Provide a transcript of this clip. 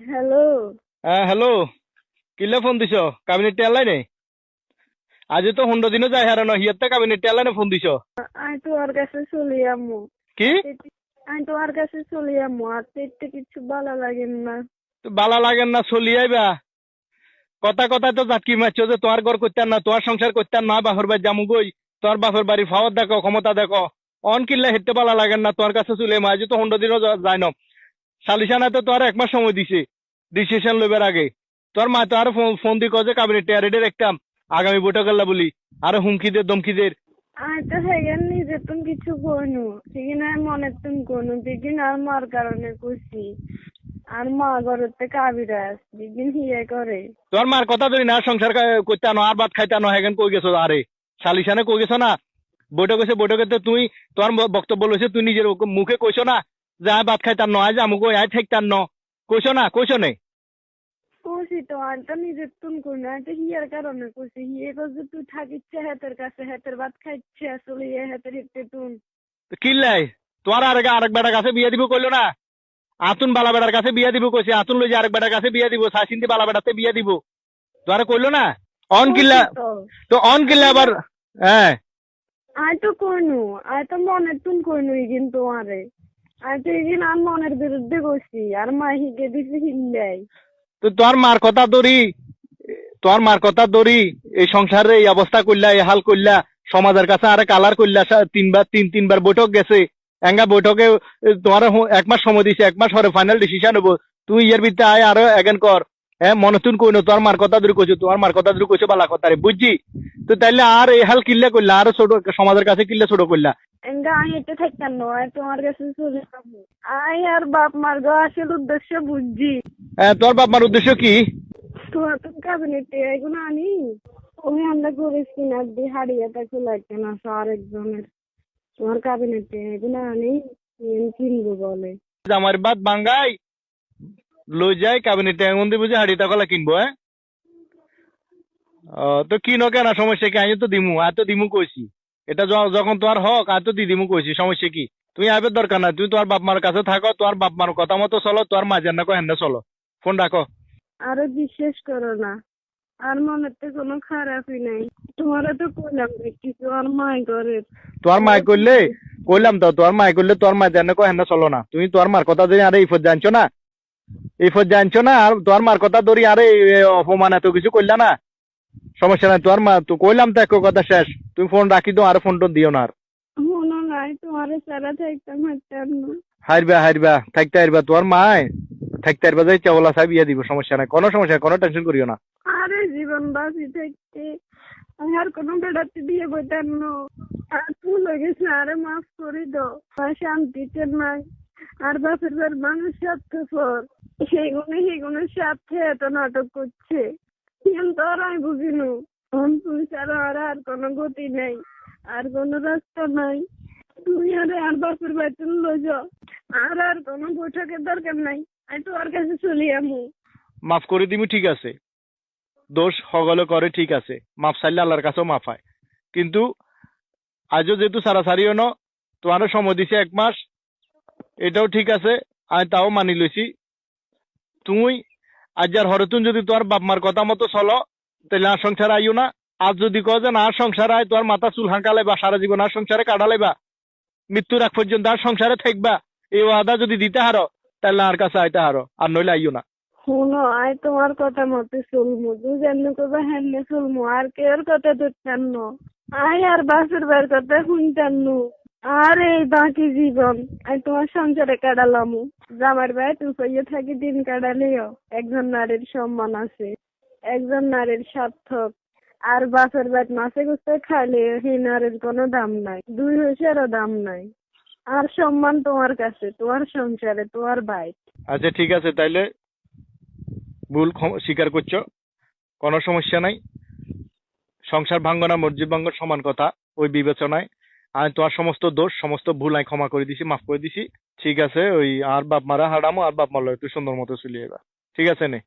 Hello. হ্যাঁ hello, কিলে phone দিছ? কাবিনেট টেলাই নেই? আজি তো 15 দিনও যাই হারানো হিয়াতে কাবিনেট টেলাই ফোন দিছ আমি তোমার কাছে চলে যাবো। কি? আমি তোমার কাছে চলে যাবো, আর তো একটু কিছু ভালো লাগে না। বালা লাগেন না চলি আইবা? কথা কথা তো জাটকি মারছো যে তোমার ঘর করতেন না, তোমার সংসার করতেন না, বাপের বাড়ি জামু গই, তোমার বাপের বাড়ি ফাওয়ার দেখো, ক্ষমতা দেখো। অন কিল্লা হেঁটে বালা লাগেন না তোমার কাছে চলে আজ তো 15 দিনও যায় না। সালিশানা তো তোমার 1 মাস সময় দিছে ডিসিশন লইবার আগে। তোর মা তো আর ফোন দি কছে কাবিনেট টেয়ারেডে দেখতাম আগামী বৈঠক আল্লাহ বলি, আরো হুমকিদের দমকিদের। আমি তো সেখানে নিজে তুমি কিছু কইনু, সেখানে আমি মনে তুমি কইনু, যেদিন আর মার কারণে কইছি। আর মা ঘরেতে কাবিরাজ যেদিন হিয়ে করে। তোর মার কথা ধরি না, সংসার করতে আনো আর ভাত খাইতে আনো, হেগেন কই গেছো? আরে সালিশানে কই গেছো না? বৈঠক হয়েছে, বৈঠকে তুই তোর বক্তব্য লইছে, তুই নিজের মুখে কইছো না যে আয় ভাত খাইতে আনো, আজ আমুক আয় থাকতে আনো, কইছো না? কইছো নে? কইছি তো, আমি তো নিজে তুমি কইনু, আমি তো হিয়ার কারণে কইছি। হিয়ে কইছে তুই থাকিচ্ছে হেতের কাছে, হেতের ভাত খাইচ্ছে আসলে হেতের হিতে তুন। কিল্লাই তোর আরেক বেটার কাছে বিয়ে দিব কইলো না? আতুন বালা বেটার কাছে বিয়ে দিব কইছে, আতুন লই যে আরেক বেটার কাছে বিয়ে দিব, সাসিন্দি বালা বেটাতে বিয়ে দিব, তোরা কইলো না? অন কিল্লা কইছি তো। তো অন কিল্লা আমি আবার? হ্যাঁ, আমি তো কইনু, আমি তো মনের তুন কইনু ইগিন তোমারে। আমি তো ইগিন আর মনের বিরুদ্ধে কইছি, আর মা হিগে দিছে হিল্লাই। তো তোর মার কথা ধরি এই সংসারে এই অবস্থা করলা, এই হাল করলা, সমাজের কাছে আরে কালার করলা, তিনবার বৈঠক গেছে, এঙ্গা বৈঠকে তোমার 1 মাস সময় দিছে, 1 মাস পরে ফাইনাল ডিসিশন হবো। তুই এর ভিতরে আয় আরো এগেন কর। হ্যাঁ, মনে তুন কইনো তোর মার কথা ধরে কইছো, তোমার মার কথা ধরে কইছো বালা কথা রে, বুঝছি? তো তাইলে আর এই হাল কিল্লা করলা, আরো ছোট সমাজের কাছে কিল্লা ছোট করলা। এঙ্গা আমি এটা থাকতাম নয়, তোমার কাছে চলে যাবো। আই আর বাপ মার গো আসল উদ্দেশ্য বুঝছি। হ্যাঁ, তোর বাপ মার উদ্দেশ্য কি? তোমার তো কাবিনেটে এগুলো আনি। ওই আমরা করেছি না দি হারিয়েটা খোলাইতে না আরেকজনের। তোমার কাবিনেটে এগুলো আনি কিনবো বলে। আমার বাদ বাঙ্গাই লই যাই কাবিনেটে এমন দিব যে হাড়ি টাকলা কিনবো। হ্যাঁ, তো কিনো কেন, সমস্যা কি? আমি তো দিমু, আর তো দিমু কইছি। এটা যখন তোমার হক, আর তো দিমু কইছি, সমস্যা কি? তুমি আইবার দরকার না, তুমি তোমার বাপ মার কাছে থাকো, তোমার বাপ মার কথা মতো চলো, তোমার মাঝে না কো হেন চলো। ফোন রাখো। আরো বিশ্বাস করো না, আর মনে তো কোনো খারাপই নাই। তোমারা তো কইলাম যে কিছু আর মাই করে। তোমার মায় করলে কইলাম তো, তোমার মায় করলে তোমার মা জানে কো হেন চলো না। তুমি তোমার মার কথা ধরে আরে এই ফোজ জানছো না, এই ফোজ জানছো না, আর তোমার মার কথা ধরি আরে অপমান এত কিছু করলা না। সমস্যা নাই, তোমার মা তো কইলাম তো, এক কথা শেষ। তুমি ফোন রাখি দাও, আর ফোন টোন দিও না আর। মনে নাই তোমার সারা থাকতাম হাঁটতাম না। হারবা হারবা থাকতে হারবা, তোমার মায় থাকতে হারবা, যাই চাওলা সাহেব ইয়ে দিব, সমস্যা নাই, কোনো সমস্যা নাই, কোনো টেনশন করিও না। আরে জীবন বাঁচি থাকতে আমি আর কোনো বেড়াতে দিয়ে বইতাম না। আর ভুল হয়ে গেছে, আরে মাফ করে দাও। আর শান্তিতে নাই। আর বাপের বাড়ির মানুষ স্বার্থপর, সেগুলো স্বার্থে এত নাটক করছে। কিন্তু আর আমি বুঝিনু তুমি ছাড়া আর কোনো গতি নেই, আর কোনো রাস্তা নাই। তুমি আর বাপের বাড়িতে লই যাও। আর কোনো বৈঠকের দরকার নাই, আমি তোমার কাছে চলে আমু। মাফ করে দিবি, ঠিক আছে। দোষ হগলে করে, ঠিক আছে। মাফ চাইলে আল্লাহর কাছেও মাফ হয়। কিন্তু আজও যেহেতু সারাসারিও ন, তোমারও সময় দিছে 1 মাস, এটাও ঠিক আছে, আমি তাও মানি লইছি। তুই আজ আর হরতুন যদি তোমার বাপ মার কথা মতো চলো, তাহলে আর সংসার আইও না। আজ যদি কো যে না সংসার আয়, তোমার মাথা চুল হাঁকালে বা সারা জীবন আর সংসারে কাটালেবা, মৃত্যুর আগ পর্যন্ত আর সংসারে থাকবা, এই ওয়াদা যদি দিতে হারো, তাহলে আর কাছে আইতে হারো, আর নইলে আইও না। শুনো, আয় তোমার কথা মতো চলমু, তুই যেমনি করবা হেমনি চলমু, আর কেউর কথা ধরতাম না। আয় আর বাসের বার কথা শুনতাম নু। আর এই বাকি জীবন আমি তোমার সংসারে কাটালামু। জামার ভাই তুই কইয়ে থাকি দিন কাটালেও একজন নারীর সম্মান আছে, একজন নারীর সার্থক। আর বাসের বাদ মাসে গুছতে খাইলে সেই নারীর কোনো দাম নাই, 2 পয়সারও দাম নাই। আর সম্মান তোমার কাছে, তোমার সংসারে, তোমার ভাই। আচ্ছা ঠিক আছে, তাইলে ভুল স্বীকার করছো, কোনো সমস্যা নাই। সংসার ভাঙ্গ না মসজিদ ভাঙ্গ সমান কথা, ওই বিবেচনায় আমি তোমার সমস্ত দোষ সমস্ত ভুল আমি ক্ষমা করে দিছি, মাফ করে দিছি। ঠিক আছে, ওই আর বাপ মারা হারামো, আর বাপ মারলো একটু সুন্দর মতো চলিয়ে এবার। ঠিক আছে নে।